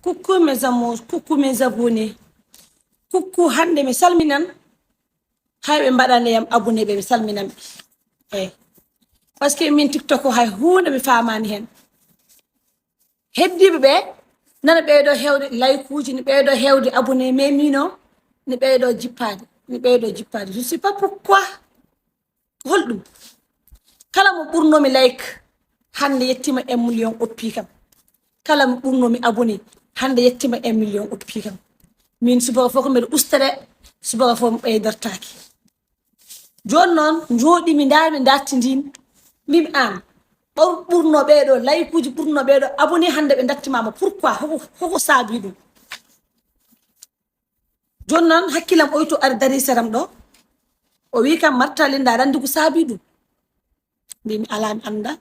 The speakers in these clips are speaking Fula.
Coucou mes amours, coucou mes abonnés. Coucou hande mi salminan hayɓe mbaɗane yam abonné ɓe mi salminan ɓe. Parce que min TikTok hay hunde mi famani hen. Heddiɓe ɓe nana ɓeydo hewde like uji, ni ɓeydo hewde abonné, mais mino ni ɓeydo jippade. Je sais pas pourquoi. Holɗum kala mo ɓurnomi like hande yettima 1 million oppi kam. Kala mo ɓurnomi abonné hande yettima 1 million oppi kam. Min subaka fof ko mbeɗa ustade, subaka fof mi ɓeydartaki. Joni noon jooɗi mi dartidimi mbimi an ɓurno ɓeɗo like uji, ɓurno ɓeɗo abonné hande ɓe dattimama pourquoi, hoko saabi ɗum. Joni noon hakkilam oyto ari dari seram ɗo, o wi kam Marta Linda aɗa andi ko saabi ɗum? Mbimi ala mi anda.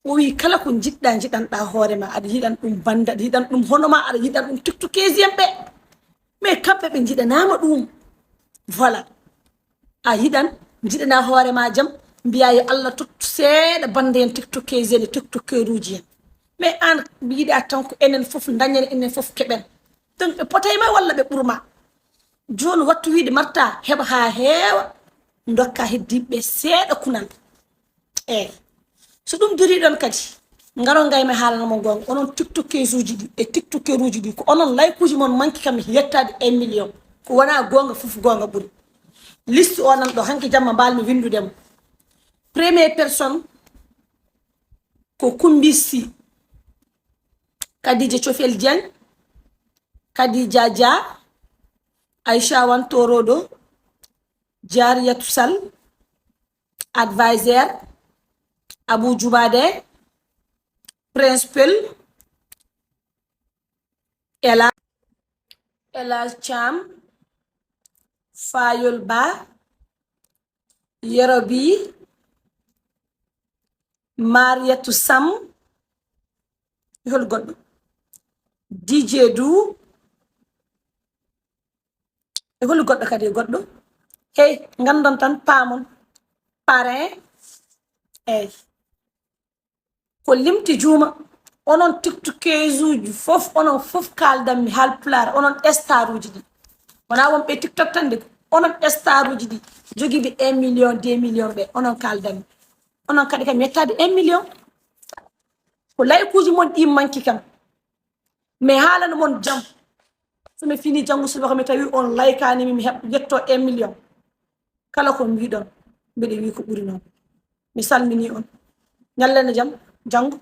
O wi kala ko jiɗɗa hoorema, aɗa yiɗan ɗum banda, aɗa yiɗan ɗum honoma, aɗa yiɗan ɗum tiktokesien ɓe, mais kamɓe ɓe jiɗanama ɗum. Voilà, a yiɗan jiɗana hoorema jam, mbiya yo Allah tottu seeɗa bande en tiktokesien e tiktokeruji en. Mais an mi yiɗa tan ko enen fof dañen, enen fof keɓen. Donc ɓe potayma walla ɓe ɓurma. Joni wattu wiide Marta heɓa ha heewa dokka heddiɓe seeɗa kunal. So ɗum duri ɗon kadi ngaro ngaymi haalanamo gonga, onon tiktokesuji ɗi e tiktokeruji ɗi ko onon like uji mon manki kam yettade 1 million, ko wona gonga fof gonga ɓuri. Liste o nan ɗo hanki jamma mbalmi windudemo. Première personne ko Kumbisi Kadija Cofel Diagne, Kadija Dia, Aisha Wantorodo, Jariyatou Sall, advisor Abou Djoubade, Prince Pel, Elage Cham, Fayol Ba, Yerobi, Mariatou Sam, hol goɗɗo, DJ Du, e hol goɗɗo kadi e goɗɗo. Hey, ngandon tan paamon parrain eyyi ko limti juuma. Onon tiktokesuji fof, onon fof kaldanmi Haalpulaar, onon star uji ɗi wona wonɓe tiktok tan de, onon star uji ɗi jogiiɓe 1 million 2 million ɓe, onon kaldanmi. Onon kadi kam yettade 1 million ko like uji mon ɗi manki kam, mais haalano mon jam somi fini janngo subaka mi tawi on like animi mi heɓ yetto 1 million, kala ko mbiɗon mbiɗa wi ko ɓuri noon. Mi salmini on, ñallene jam janngo.